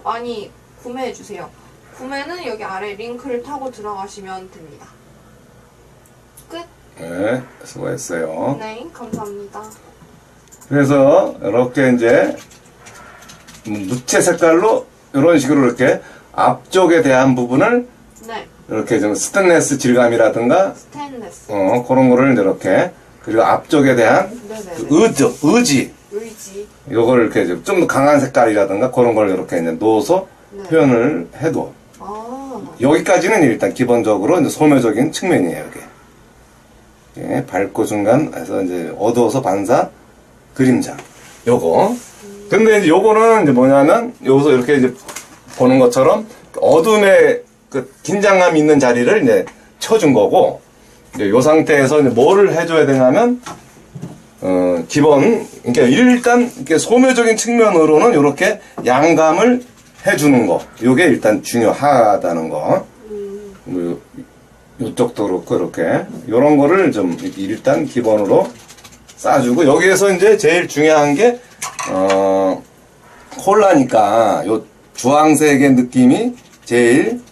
많이 구매해주세요. 구매는 여기 아래 링크를 타고 들어가시면 됩니다. 끝. 네, 수고했어요. 네, 감사합니다. 그래서 이렇게 이제 무채 색깔로 이런 식으로 이렇게 앞쪽에 대한 부분을 네, 이렇게 좀 스테인리스 질감이라든가 스테인레스. 그런 거를 이렇게, 그리고 앞쪽에 대한 네네네. 그 의지 요거를 이렇게 좀 더 강한 색깔이라든가 그런 걸 이렇게 이제 넣어서 네. 표현을 해도 아, 여기까지는 일단 기본적으로 이제 소묘적인 측면이에요. 이게 예, 밝고 중간에서 이제 어두워서 반사 그림자 요거. 근데 이제 요거는 이제 뭐냐면 여기서 이렇게 이제 보는 것처럼 어둠의 그 긴장감 있는 자리를 이제 쳐준 거고, 이제 요 상태에서 이제 뭐를 해줘야 되냐면 기본, 그러니까 일단 이렇게 소묘적인 측면으로는 이렇게 양감을 해주는 거, 요게 일단 중요하다는 거. 뭐 요쪽도 그렇고 이렇게 요런 거를 좀 일단 기본으로 싸주고, 여기에서 이제 제일 중요한 게 콜라니까 요 주황색의 느낌이 제일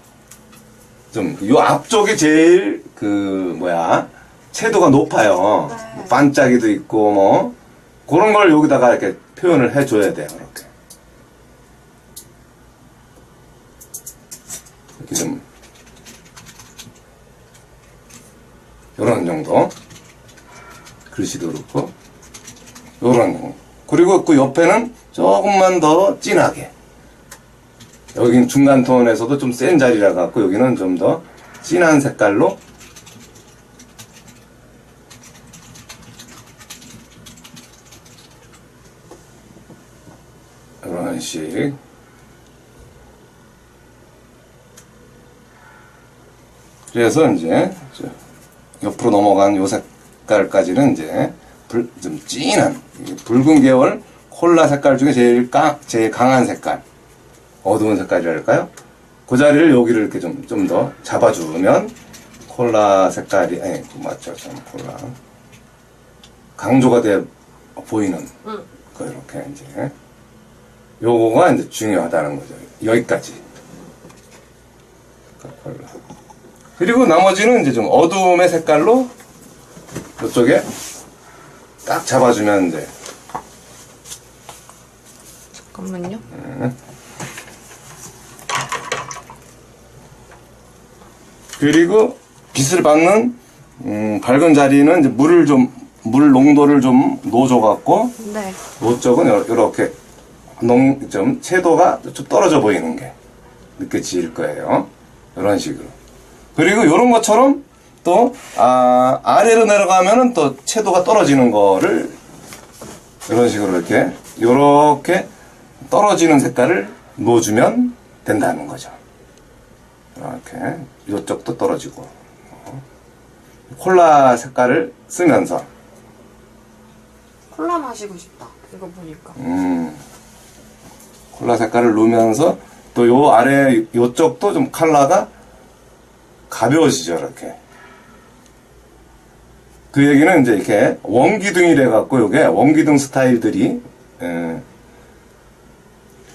좀 요 앞쪽이 제일 채도가 높아요. 네. 반짝이도 있고 뭐 그런 걸 여기다가 이렇게 표현을 해줘야 돼요. 이렇게 좀 요런 정도 글씨도 그렇고 요런 정도. 그리고 그 옆에는 조금만 더 진하게, 여긴 중간 톤에서도 좀 센 자리라 갖고 여기는 좀 더 진한 색깔로 이런 식. 그래서 이제 옆으로 넘어간 요 색깔까지는 이제 좀 진한 붉은 계열 콜라 색깔 중에 제일 강한 색깔, 어두운 색깔이랄까요? 그 자리를 여기를 이렇게 좀 더 잡아주면 콜라 색깔이, 맞죠? 콜라. 강조가 돼 보이는, 이렇게 이제. 요거가 이제 중요하다는 거죠. 여기까지. 콜라. 그리고 나머지는 이제 좀 어두움의 색깔로 이쪽에 딱 잡아주면 이제. 잠깐만요. 그리고 빛을 받는 밝은 자리는 이제 물 농도를 좀 넣어줘갖고, 네. 요쪽은 이렇게 좀 채도가 좀 떨어져 보이는 게 느껴질 거예요. 이런 식으로. 그리고 이런 것처럼 또 아래로 내려가면은 또 채도가 떨어지는 거를 이런 식으로 이렇게 떨어지는 색깔을 넣어주면 된다는 거죠. 이렇게 이쪽도 떨어지고 콜라 색깔을 쓰면서 콜라 마시고 싶다. 이거 보니까. 콜라 색깔을 넣으면서 또 요 아래 요쪽도 좀 컬러가 가벼워지죠. 이렇게. 그 얘기는 이제 이렇게 원기둥이래 갖고 요게 원기둥 스타일들이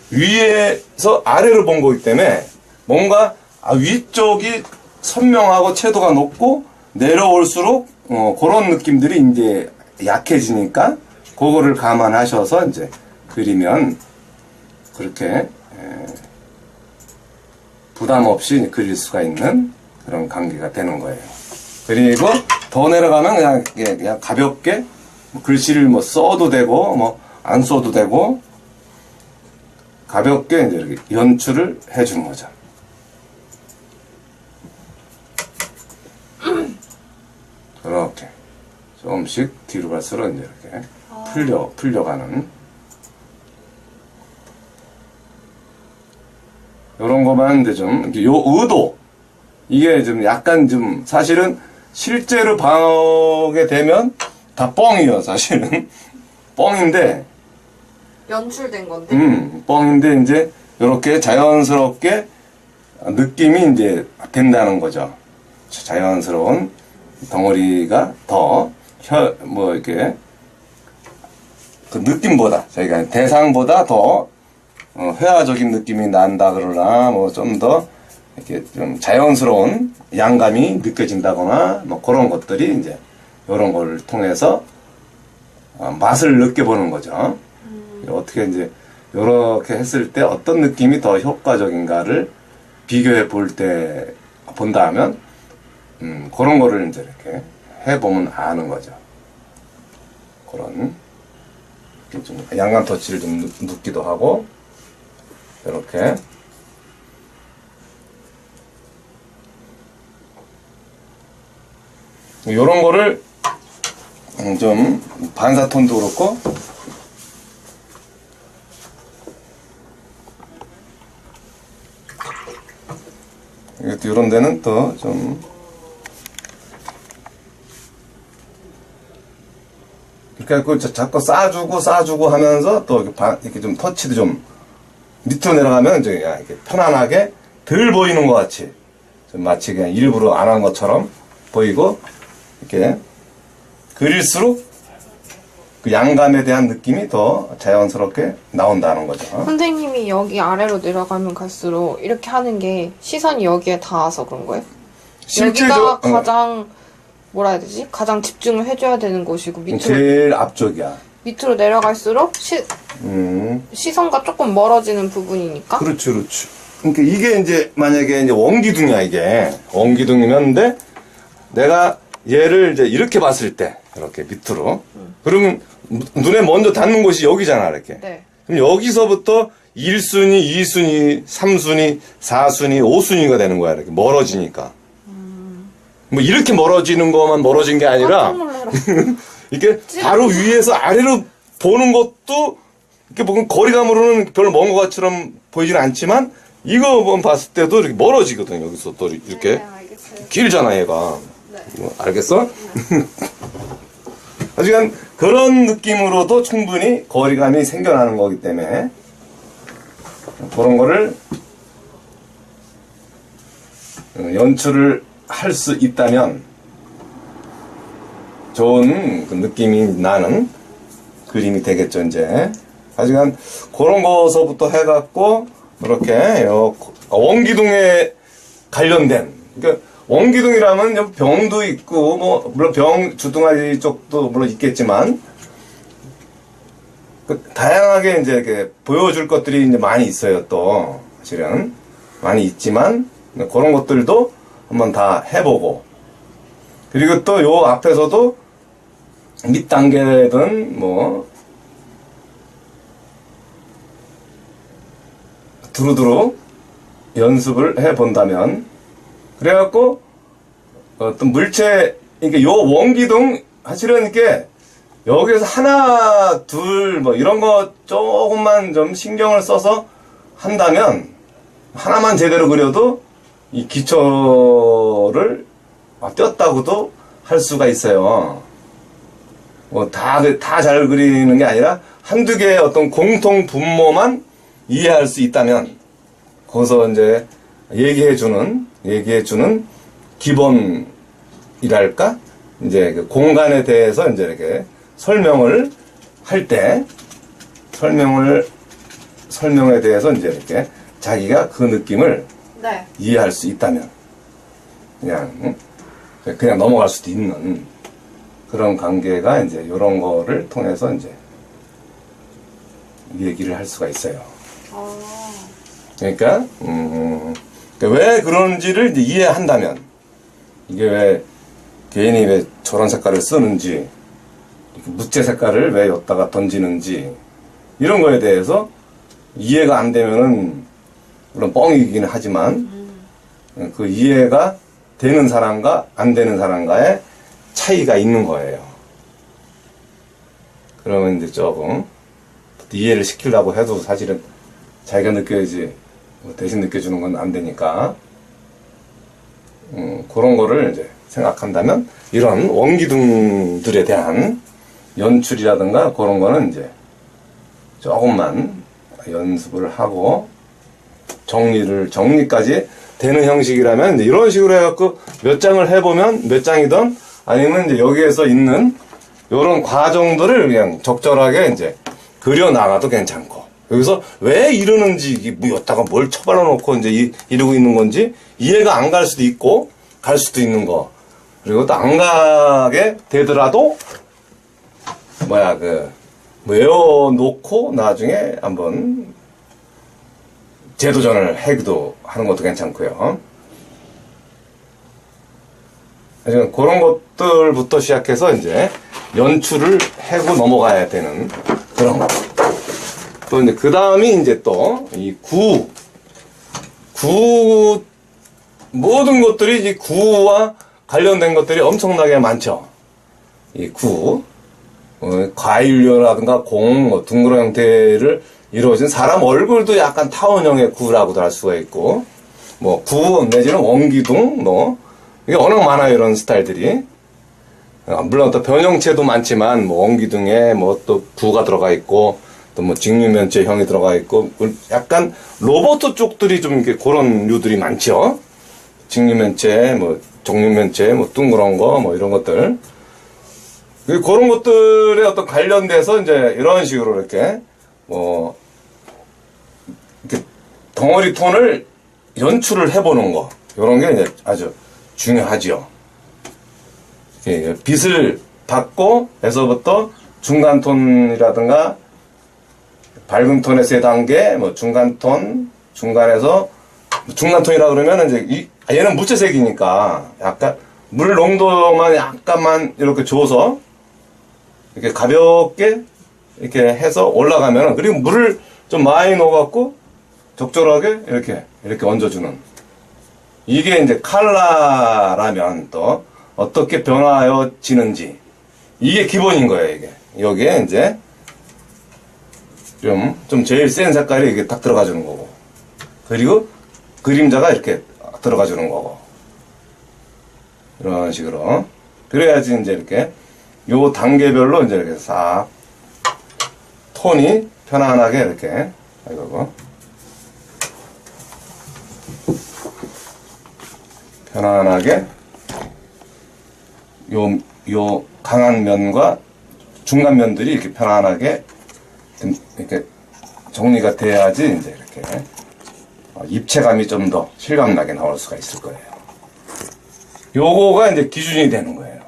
위에서 아래로 본 거기 때문에 뭔가 위쪽이 선명하고 채도가 높고 내려올수록 그런 느낌들이 이제 약해지니까 그거를 감안하셔서 이제 그리면 그렇게 부담 없이 그릴 수가 있는 그런 관계가 되는 거예요. 그리고 더 내려가면 그냥 가볍게 글씨를 뭐 써도 되고 뭐 안 써도 되고 가볍게 이제 이렇게 연출을 해주는 거죠. 그렇게 조금씩 뒤로 갈수록 이제 이렇게 풀려가는 요런 거만 이제 좀 요 의도, 이게 좀 약간 좀 사실은 실제로 보게 되면 다 뻥이에요. 사실은 뻥인데 연출된 건데. 뻥인데 이제 요렇게 자연스럽게 느낌이 이제 된다는 거죠. 자연스러운 덩어리가 더 이렇게 그 느낌보다, 저희가 대상보다 더 회화적인 느낌이 난다 그러나 뭐 좀 더 이렇게 좀 자연스러운 양감이 느껴진다거나 뭐 그런 것들이 이제 이런 걸 통해서 맛을 느껴보는 거죠. 어떻게 이제 이렇게 했을 때 어떤 느낌이 더 효과적인가를 비교해 본다 하면 그런 거를 이제 이렇게 해보면 아는 거죠. 그런 좀 양감 터치를 좀 눕기도 하고 이렇게 요런 거를 좀 반사톤도 그렇고 이런 데는 또 좀 이렇게 해갖고 자꾸 싸주고 하면서 또 이렇게 좀 터치도 좀 밑으로 내려가면 이제 이렇게 편안하게 덜 보이는 것 같이 좀 마치 그냥 일부러 안 한 것처럼 보이고 이렇게 그릴수록 그 양감에 대한 느낌이 더 자연스럽게 나온다는 거죠. 선생님이 여기 아래로 내려가면 갈수록 이렇게 하는 게 시선이 여기에 닿아서 그런 거예요? 여기가 가장 뭐라 해야 되지? 가장 집중을 해줘야 되는 곳이고 제일 앞쪽이야. 밑으로 내려갈수록 시선과 조금 멀어지는 부분이니까. 그렇지. 그러니까 이게 이제 만약에 이제 원기둥이야 이게 원기둥이면데 내가 얘를 이제 이렇게 봤을 때 이렇게 밑으로 그러면 눈에 먼저 닿는 곳이 여기잖아 이렇게. 네. 그럼 여기서부터 1순위, 2순위, 3순위, 4순위, 5순위가 되는 거야 이렇게 멀어지니까. 뭐 이렇게 멀어지는 것만 멀어진 게 아니라 이게 바로 위에서 아래로 보는 것도 이렇게 보면 거리감으로는 별로 먼 것 같처럼 보이지는 않지만 이거 봤을 때도 이렇게 멀어지거든. 여기서 또 이렇게 길잖아 얘가. 네. 알겠어? 하여간 그런 느낌으로도 충분히 거리감이 생겨나는 거기 때문에 그런 거를 연출을 할 수 있다면 좋은 그 느낌이 나는 그림이 되겠죠 이제. 하지만 그런 거서부터 해갖고 이렇게 원기둥에 관련된 그러니까 원기둥이라면 병도 있고 뭐 물론 주둥아리 쪽도 물론 있겠지만 그 다양하게 이제 이렇게 보여줄 것들이 이제 많이 있어요 또 사실은 많이 있지만 그런 것들도 한번 다 해보고 그리고 또 요 앞에서도 밑 단계든 뭐 두루두루 연습을 해본다면 그래갖고 어떤 물체 이게 요 원기둥 사실은 이게 여기에서 하나 둘 뭐 이런 거 조금만 좀 신경을 써서 한다면 하나만 제대로 그려도 이 기초를 띄었다고도 할 수가 있어요. 뭐 다 잘 그리는 게 아니라 한두 개의 어떤 공통 분모만 이해할 수 있다면 거기서 이제 얘기해주는 기본이랄까 이제 그 공간에 대해서 이제 이렇게 설명을 할 때 설명에 대해서 이제 이렇게 자기가 그 느낌을 네. 이해할 수 있다면 그냥 넘어갈 수도 있는 그런 관계가 이제 이런 거를 통해서 이제 얘기를 할 수가 있어요. 그러니까 왜 그런지를 이제 이해한다면 이게 왜 개인이 왜 저런 색깔을 쓰는지 무채 색깔을 왜 여기다가 던지는지 이런 거에 대해서 이해가 안 되면은 물론 뻥이긴 하지만 그 이해가 되는 사람과 안 되는 사람과의 차이가 있는 거예요. 그러면 이제 조금 이해를 시키려고 해도 사실은 자기가 느껴야지 대신 느껴주는 건 안 되니까 그런 거를 이제 생각한다면 이런 원기둥들에 대한 연출이라든가 그런 거는 이제 조금만 연습을 하고 정리까지 되는 형식이라면 이제 이런 식으로 해갖고 몇 장을 해보면 몇 장이든 아니면 이제 여기에서 있는 이런 과정들을 그냥 적절하게 이제 그려 나가도 괜찮고 여기서 왜 이러는지, 이게 뭐 여기다가 뭘 처발라 놓고 이제 이러고 있는 건지 이해가 안 갈 수도 있고, 갈 수도 있는 거. 그리고 또 안 가게 되더라도, 외워놓고 나중에 한번 재도전을 하기도 하는 것도 괜찮고요. 그런 것들부터 시작해서 이제 연출을 하고 넘어가야 되는 그런 거. 또 이제 그 다음이 이제 또 이 모든 것들이 이 구와 관련된 것들이 엄청나게 많죠. 이 과일류라든가 둥그런 형태를 이루어진 사람 얼굴도 약간 타원형의 구라고도 할 수가 있고, 구 내지는 원기둥, 이게 워낙 많아요, 이런 스타일들이. 물론 또 변형체도 많지만, 원기둥에 또 구가 들어가 있고, 또 직류면체형이 들어가 있고, 약간 로버트 쪽들이 좀 이렇게 그런 류들이 많죠. 직류면체, 정류면체, 둥그런 거, 이런 것들. 그런 것들에 어떤 관련돼서 이제 이런 식으로 이렇게, 이렇게 덩어리 톤을 연출을 해보는 거. 이런 게 이제 아주 중요하지요. 빛을 받고 해서부터 중간 톤이라든가 밝은 톤의 세 단계, 중간 톤, 중간에서 중간 톤이라 그러면 이제 얘는 무채색이니까 약간 물 농도만 약간만 이렇게 줘서 이렇게 가볍게 이렇게 해서 올라가면, 그리고 물을 좀 많이 넣어갖고 적절하게 이렇게 얹어주는, 이게 이제 칼라라면 또 어떻게 변화해지는지, 이게 기본인 거예요. 이게 여기에 이제 좀 제일 센 색깔이 이게 딱 들어가주는 거고, 그리고 그림자가 이렇게 들어가주는 거고, 이런 식으로. 그래야지 이제 이렇게 요 단계별로 이제 이렇게 싹 톤이 편안하게 이렇게, 편안하게 요 강한 면과 중간 면들이 이렇게 편안하게 이렇게 정리가 돼야지 이제 이렇게 입체감이 좀 더 실감나게 나올 수가 있을 거예요. 요거가 이제 기준이 되는 거예요.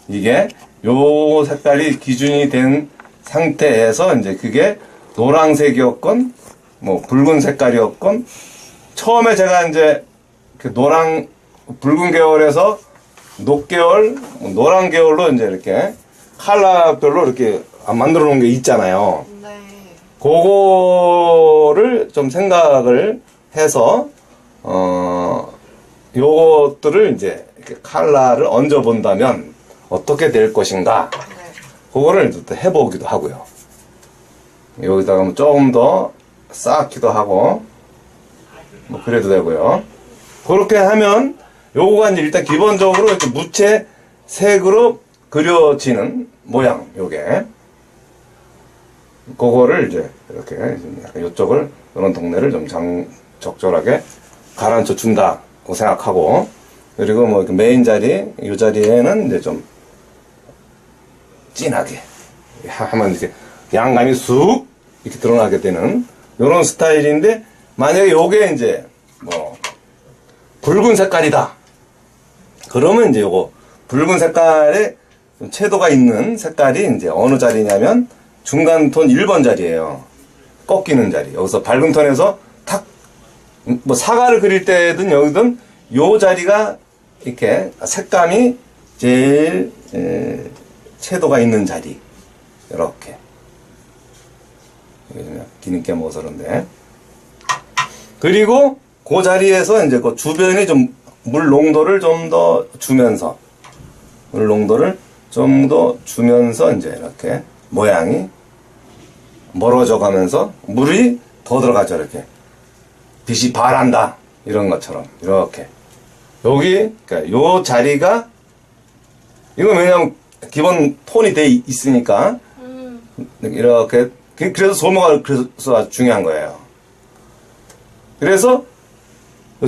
이게 요 색깔이 기준이 된 상태에서 이제 그게 노란색이었건 붉은 색깔이었건, 처음에 제가 이제 그 붉은 계열에서 녹계열, 노란 계열로 이제 이렇게 컬러별로 이렇게 만들어 놓은 게 있잖아요. 네. 그거를 좀 생각을 해서 요것들을 이제 이렇게 컬러를 얹어 본다면 어떻게 될 것인가, 네. 그거를 또 해보기도 하고요. 여기다가 조금 더 쌓기도 하고 그래도 되고요. 그렇게 하면 요거가 이제 일단 기본적으로 이렇게 무채색으로 그려지는 모양, 요게. 그거를 이제 이렇게 약간 요쪽을, 이런 동네를 좀 적절하게 가라앉혀 준다고 생각하고, 그리고 메인 자리, 요 자리에는 이제 좀 진하게 하면 이렇게 양감이 쑥 이렇게 드러나게 되는 요런 스타일인데, 만약에 요게 이제 붉은 색깔이다, 그러면 이제 요거 붉은 색깔에 채도가 있는 색깔이 이제 어느 자리냐면 중간 톤 1번 자리예요. 꺾이는 자리. 여기서 밝은 톤에서 탁, 사과를 그릴 때든 여기든 요 자리가 이렇게 색감이 제일 채도가 있는 자리. 이렇게. 뒤늦게 먹어서 그런데. 그리고 그 자리에서 이제 그 주변이 좀 물 농도를 좀 더 주면서, 이제 이렇게 모양이 멀어져 가면서 물이 더 들어가죠. 이렇게 빛이 발한다, 이런 것처럼 이렇게 그러니까 요 자리가, 이건 왜냐면 기본 톤이 돼 있으니까 이렇게, 그래서 소모가 그래서 아주 중요한 거예요. 그래서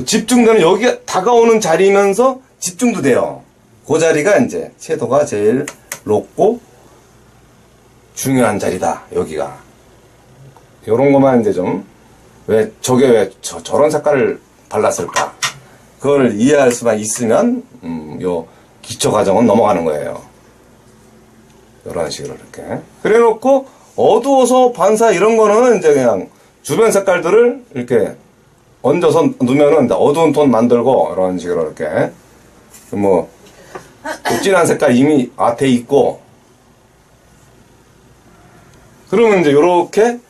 집중되는, 여기가 다가오는 자리면서 집중도 돼요. 그 자리가 이제 채도가 제일 높고 중요한 자리다, 여기가. 요런 것만 이제 좀, 왜, 저게 왜 저런 색깔을 발랐을까? 그걸 이해할 수만 있으면, 요 기초 과정은 넘어가는 거예요. 요런 식으로 이렇게. 그래 놓고, 어두워서 반사 이런 거는 이제 그냥 주변 색깔들을 이렇게 얹어서 넣으면은 어두운 톤 만들고, 이런 식으로 이렇게. 뭐, 진한 색깔 이미 돼 있고, 그러면 이제 요렇게,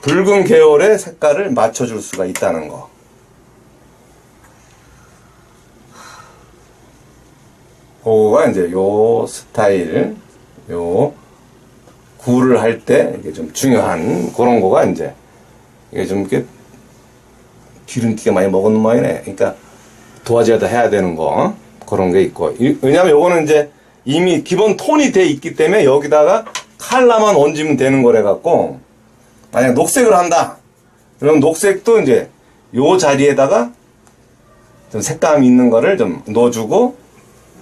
붉은 계열의 색깔을 맞춰줄 수가 있다는 거. 그거가 이제 요 스타일, 요 구를 할 때 이게 좀 중요한 그런 거가 이제 이게 좀 이렇게 기름기가 많이 먹은 모양이네. 그러니까 도화지에다 해야 되는 거 그런 게 있고. 왜냐면 요거는 이제 이미 기본 톤이 돼 있기 때문에 여기다가 컬러만 얹으면 되는 거래 갖고 만약 녹색을 한다. 그럼 녹색도 이제 요 자리에다가 좀 색감 있는 거를 좀 넣어주고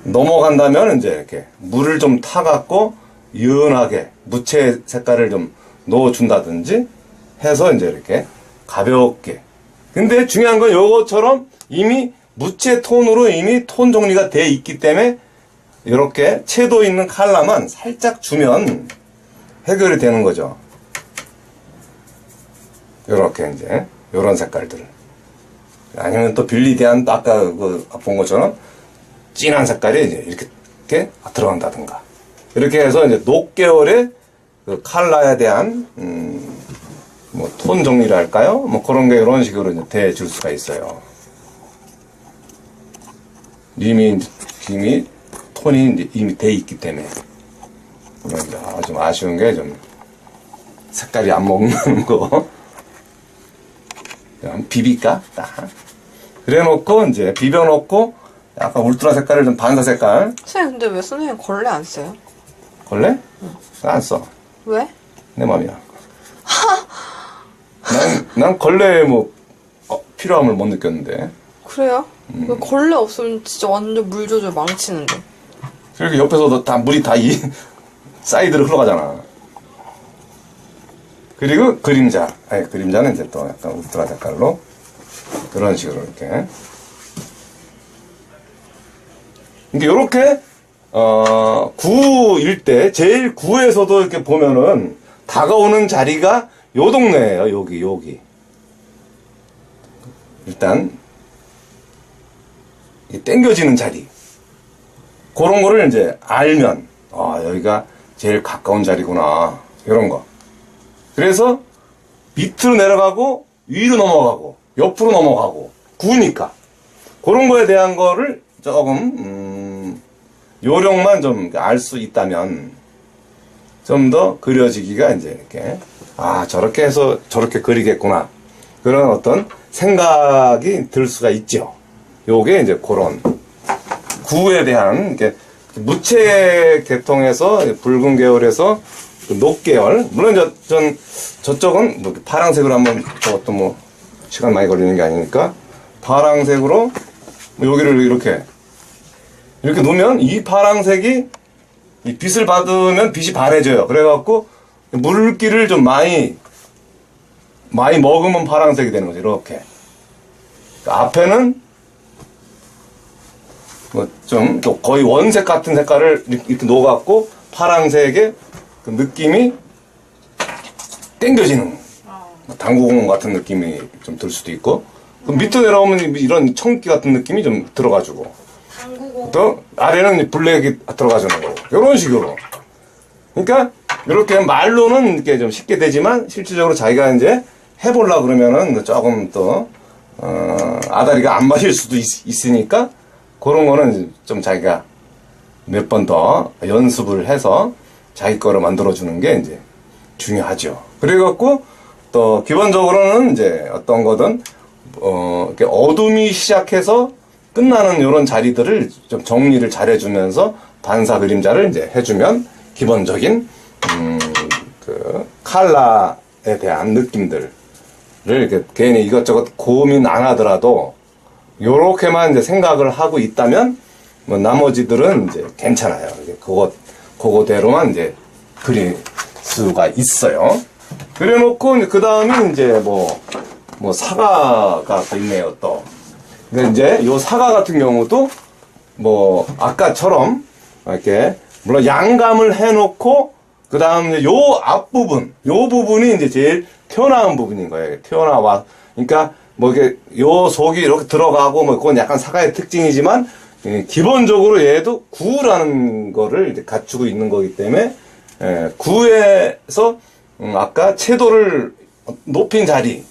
넘어간다면 이제 이렇게 물을 좀 타갖고 연하게 무채 색깔을 좀 넣어준다든지 해서 이제 이렇게 가볍게. 근데 중요한 건 요것처럼 이미 무채 톤으로 이미 톤 정리가 돼 있기 때문에 이렇게 채도 있는 컬러만 살짝 주면 해결이 되는 거죠. 요렇게 이제 요런 색깔들. 아니면 또 빌리대한 아까 본 것처럼 진한 색깔이 이제 이렇게 들어간다든가. 이렇게 해서 이제 녹계열의 그 컬러에 대한 뭐 톤 정리를 할까요? 뭐 그런 게 이런 식으로 이제 돼 줄 수가 있어요. 이미 톤이 이제 이미 돼 있기 때문에. 좀 아쉬운 게 좀 색깔이 안 먹는 거. 비비까? 딱. 그래 놓고 이제 비벼 놓고 약간 울트라 색깔을 좀 반사 색깔. 선생님 근데 왜 선생님 걸레 안 써요? 걸레? 응. 안 써. 왜? 내 맘이야. 난 걸레에 뭐 필요함을 못 느꼈는데. 그래요? 왜 걸레 없으면 진짜 완전 물 조절 망치는데. 그렇게 옆에서도 다 물이 다 사이드로 흘러가잖아. 그리고 그림자. 아니, 그림자는 이제 또 약간 울트라 색깔로 그런 식으로 이렇게. 이렇게 구일 때 제일 구에서도 이렇게 보면은 다가오는 자리가 요 동네예요. 여기. 일단 땡겨지는 자리. 그런 거를 이제 알면 여기가 제일 가까운 자리구나. 이런 거. 그래서 밑으로 내려가고 위로 넘어가고 옆으로 넘어가고 구니까 그런 거에 대한 거를 조금 요령만 좀 알 수 있다면 좀 더 그려지기가 이제 이렇게 저렇게 해서 저렇게 그리겠구나 그런 어떤 생각이 들 수가 있죠. 요게 이제 그런 구에 대한 이렇게 무채 계통에서 붉은 계열에서 녹 계열 물론 저쪽은 뭐 파란색으로 한번 저것도 뭐 시간 많이 걸리는 게 아니니까 파란색으로 여기를 이렇게 놓으면 이 파란색이 이 빛을 받으면 빛이 바래져요. 그래갖고 물기를 좀 많이 먹으면 파란색이 되는 거죠. 이렇게 앞에는 뭐 좀 또 거의 원색 같은 색깔을 이렇게 녹았고 파란색의 그 느낌이 땡겨지는 당구공 같은 느낌이 좀 들 수도 있고 그럼 밑으로 내려오면 이런 청기 같은 느낌이 좀 들어가지고 또 아래는 블랙이 들어가주는 거고 이런 식으로 그러니까 이렇게 말로는 이렇게 좀 쉽게 되지만 실질적으로 자기가 이제 해보려고 그러면은 조금 또 아다리가 안 맞을 수도 있으니까 그런 거는 좀 자기가 몇 번 더 연습을 해서 자기 거를 만들어주는 게 이제 중요하죠. 그래갖고 또 기본적으로는 이제 어떤 거든 이렇게 어둠이 시작해서 끝나는 이런 자리들을 좀 정리를 잘 해주면서 반사 그림자를 이제 해주면 기본적인 그 컬러에 대한 느낌들을 이렇게 괜히 이것저것 고민 안 하더라도 요렇게만 이제 생각을 하고 있다면 뭐 나머지들은 이제 괜찮아요. 그거대로만 이제 그릴 수가 있어요. 그래놓고 그 다음에 이제 뭐 사과가 또 있네요 또. 근데 이제 요 사과 같은 경우도 뭐 아까처럼 이렇게 물론 양감을 해놓고 그 다음에 요 앞부분 요 부분이 이제 제일 튀어나온 부분인 거예요. 튀어나와 그러니까 뭐 이게 요 속이 이렇게 들어가고 뭐 그건 약간 사과의 특징이지만 기본적으로 얘도 구라는 거를 이제 갖추고 있는 거기 때문에 구에서 아까 채도를 높인 자리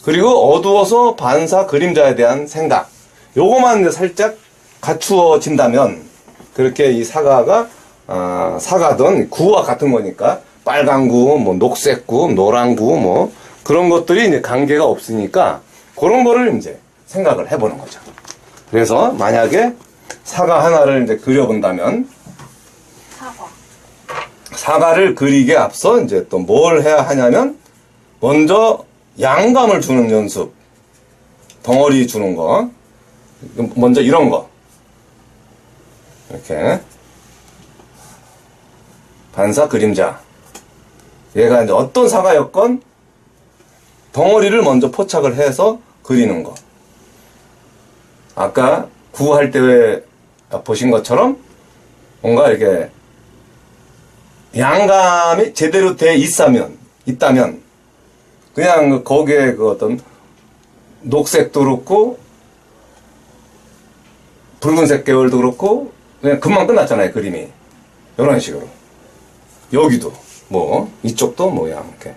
그리고 어두워서 반사 그림자에 대한 생각 요거만 이제 살짝 갖추어진다면 그렇게 이 사과가 사과든 구와 같은 거니까 빨간 구, 뭐 녹색 구, 노란 구, 뭐 그런 것들이 이제 관계가 없으니까 그런 거를 이제 생각을 해보는 거죠. 그래서 만약에 사과 하나를 이제 그려본다면 사과를 그리기에 앞서 이제 또 뭘 해야 하냐면 먼저 양감을 주는 연습, 덩어리 주는 거, 먼저 이런 거 이렇게 반사 그림자 얘가 이제 어떤 사과였건 덩어리를 먼저 포착을 해서 그리는 거. 아까 구할 때 보신 것처럼 뭔가 이렇게 양감이 제대로 돼 있다면 그냥 거기에 그 어떤 녹색도 그렇고 붉은색 계열도 그렇고 그냥 금방 끝났잖아요 그림이. 이런 식으로 여기도 뭐 이쪽도 뭐야 이렇게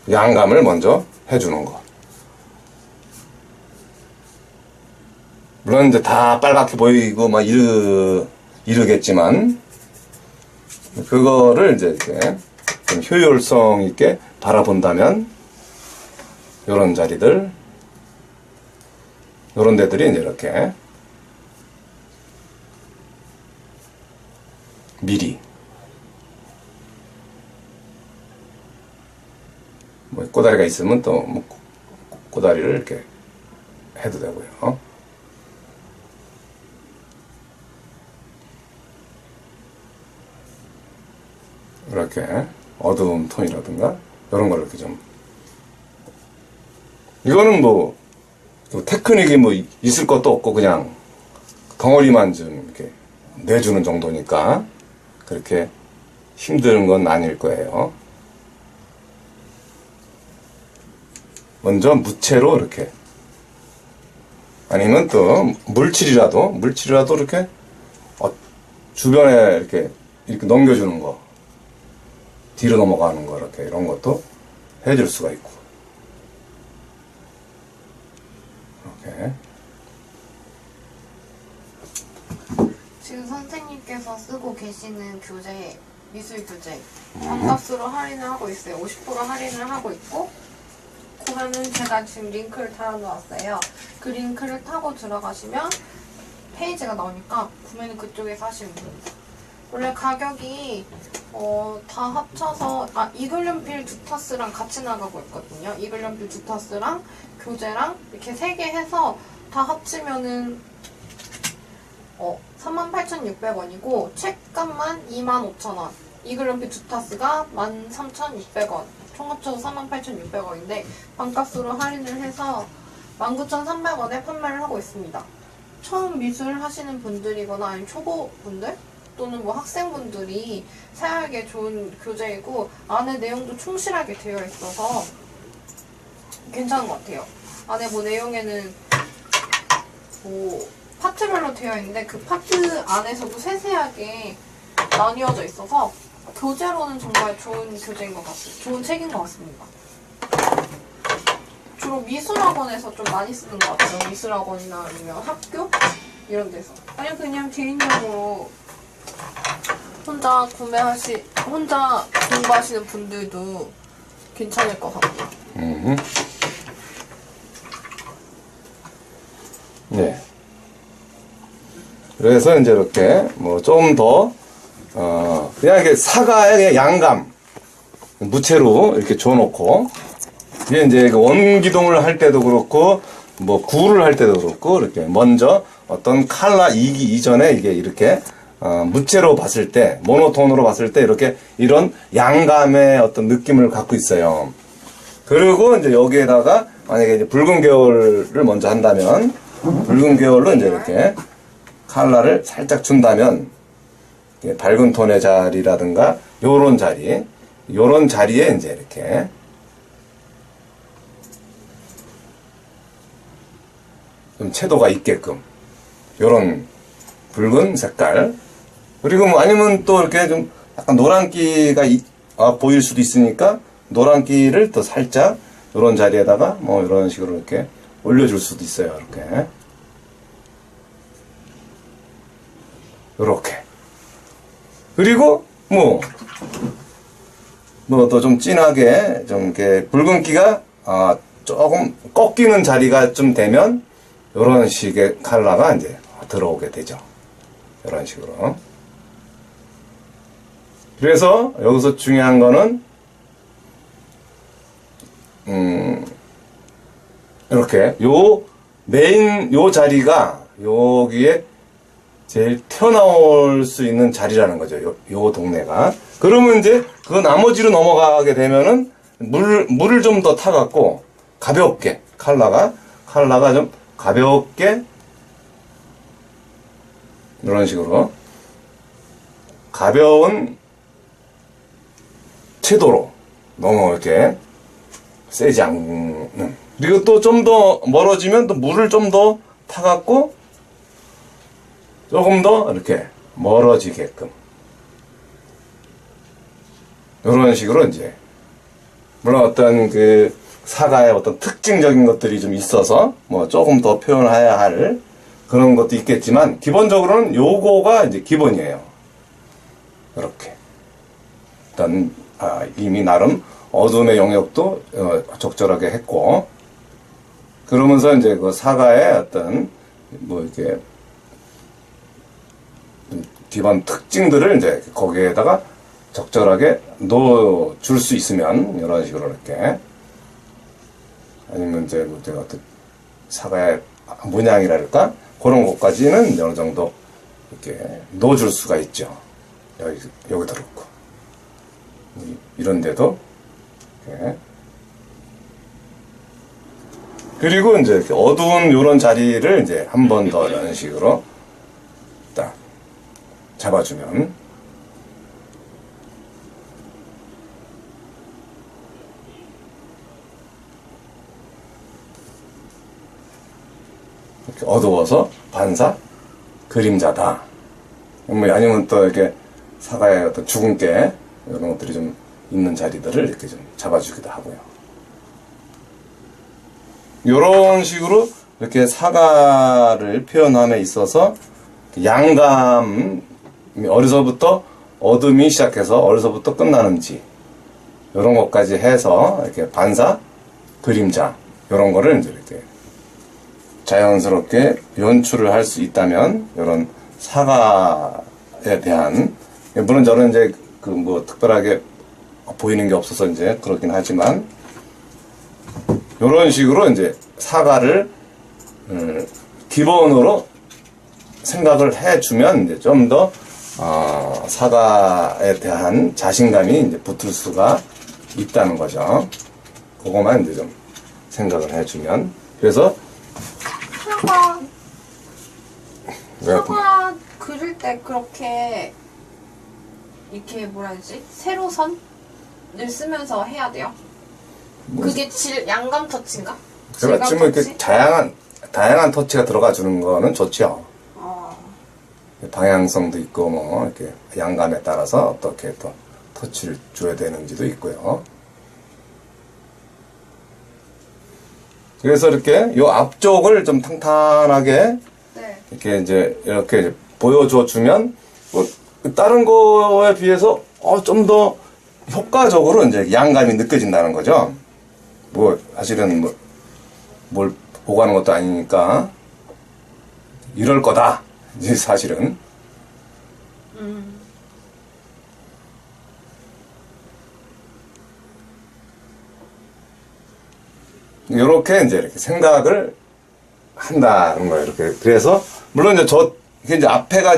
양감을 먼저 해주는 거. 물론 이제 다 빨갛게 보이고 막 이러겠지만 그거를 이제 이렇게 좀 효율성 있게 바라본다면 요런 자리들 요런 데들이 이제 이렇게 미리 뭐 꼬다리가 있으면 또 뭐 꼬다리를 이렇게 해도 되고요. 이렇게 어두운 톤이라든가 이런 걸 이렇게 좀 이거는 뭐 테크닉이 뭐 있을 것도 없고 그냥 덩어리만 좀 이렇게 내주는 정도니까 그렇게 힘든 건 아닐 거예요. 먼저 무채로 이렇게 아니면 또 물칠이라도 이렇게 주변에 이렇게 넘겨주는 거 뒤로 넘어가는 거 이렇게 이런 것도 해줄 수가 있고 이렇게 지금 선생님께서 쓰고 계시는 교재 미술 교재 반값으로 할인을 하고 있어요. 50% 할인을 하고 있고 보면은 제가 지금 링크를 달아놓았어요. 그 링크를 타고 들어가시면 페이지가 나오니까 구매는 그쪽에서 하시면 됩니다. 원래 가격이 다 합쳐서 이글연필 두 타스랑 같이 나가고 있거든요. 이글연필 두 타스랑 교재랑 이렇게 3개 해서 다 합치면은 38,600원이고 책값만 25,000원 이글연필 두 타스가 13,600원 총 합쳐서 38,600원인데 반값으로 할인을 해서 19,300원에 판매를 하고 있습니다. 처음 미술 하시는 분들이거나 아니면 초보분들 또는 뭐 학생분들이 사용하기에 좋은 교재이고 안에 내용도 충실하게 되어 있어서 괜찮은 것 같아요. 안에 뭐 내용에는 뭐 파트별로 되어 있는데 그 파트 안에서도 세세하게 나뉘어져 있어서 교재로는 정말 좋은 교재인 것 같습니다. 좋은 책인 것 같습니다. 주로 미술학원에서 좀 많이 쓰는 것 같아요. 미술학원이나 아니면 학교? 이런 데서. 아니면 그냥 개인적으로 혼자 공부하시는 분들도 괜찮을 것 같고요. 네. 그래서 이제 이렇게 뭐 좀 더 그냥 이게 사과의 양감 무채로 이렇게 줘놓고 이게 이제 원기동을 할 때도 그렇고 뭐 구를 할 때도 그렇고 이렇게 먼저 어떤 칼라 이기 이전에 이게 이렇게 무채로 봤을 때, 모노톤으로 봤을 때 이렇게 이런 양감의 어떤 느낌을 갖고 있어요. 그리고 이제 여기에다가 만약에 이제 붉은 계열을 먼저 한다면, 붉은 계열로 이제 이렇게 컬러를 살짝 준다면, 밝은 톤의 자리라든가, 요런 자리에 이제 이렇게 좀 채도가 있게끔, 요런 붉은 색깔, 그리고 뭐 아니면 또 이렇게 좀 약간 노란기가 보일 수도 있으니까 노란기를 또 살짝 이런 자리에다가 뭐 이런 식으로 이렇게 올려줄 수도 있어요. 이렇게 그리고 뭐 또 좀 진하게 좀 이렇게 붉은기가 조금 꺾이는 자리가 좀 되면 이런 식의 컬러가 이제 들어오게 되죠. 이런 식으로. 그래서 여기서 중요한 거는 이렇게 요 자리가 여기에 제일 튀어나올 수 있는 자리라는 거죠. 요 동네가. 그러면 이제 그 나머지로 넘어가게 되면은 물을 좀 더 타갖고 가볍게 컬러가 좀 가볍게 이런 식으로 가벼운 채도로 너무 이렇게 세지 않는, 그리고 또 좀 더 멀어지면 또 물을 좀 더 타갖고 조금 더 이렇게 멀어지게끔 이런 식으로 이제 물론 어떤 그 사과의 어떤 특징적인 것들이 좀 있어서 뭐 조금 더 표현해야 할 그런 것도 있겠지만 기본적으로는 요거가 이제 기본이에요. 이렇게 일단 이미 나름 어둠의 영역도 적절하게 했고, 그러면서 이제 그 사과의 어떤 뭐 이렇게 기본 특징들을 이제 거기에다가 적절하게 넣어줄 수 있으면 이런 식으로 이렇게, 아니면 이제 어떤 사과의 문양이랄까 그런 것까지는 어느 정도 이렇게 넣어줄 수가 있죠. 여기도 그렇고 이런 데도 이렇게. 그리고 이제 이렇게 어두운 이런 자리를 이제 한 번 더 이런 식으로 딱 잡아주면 이렇게 어두워서 반사 그림자다. 뭐 아니면 또 이렇게 사과의 어떤 주근깨 이런 것들이 좀 있는 자리들을 이렇게 좀 잡아주기도 하고요. 이런 식으로 이렇게 사과를 표현함에 있어서 양감이 어디서부터 어둠이 시작해서 어디서부터 끝나는지 이런 것까지 해서 이렇게 반사 그림자 이런 거를 이제 이렇게 자연스럽게 연출을 할 수 있다면 이런 사과에 대한, 물론 저는 이제 그 뭐 특별하게 보이는 게 없어서 이제 그렇긴 하지만 이런 식으로 이제 사과를 기본으로 생각을 해주면 이제 좀 더 사과에 대한 자신감이 이제 붙을 수가 있다는 거죠. 그거만 이제 좀 생각을 해주면. 그래서 사과 그릴 때 그렇게 이렇게 뭐라 해야지? 세로선을 쓰면서 해야 돼요? 그게 양감 터치인가? 그렇지, 뭐 이렇게 다양한 터치가 들어가 주는 거는 좋죠. 방향성도 있고 뭐 이렇게 양감에 따라서 어떻게 또 터치를 줘야 되는지도 있고요. 그래서 이렇게 요 앞쪽을 좀 탄탄하게 이렇게 이렇게 보여줘 주면 뭐 다른 거에 비해서 좀 더 효과적으로 이제 양감이 느껴진다는 거죠. 뭐 사실은 뭘 오가는 것도 아니니까 이럴 거다. 이제 사실은. 이렇게 이제 이렇게 생각을 한다는 거예요. 이렇게. 그래서 물론 이제 이게 이제 앞에가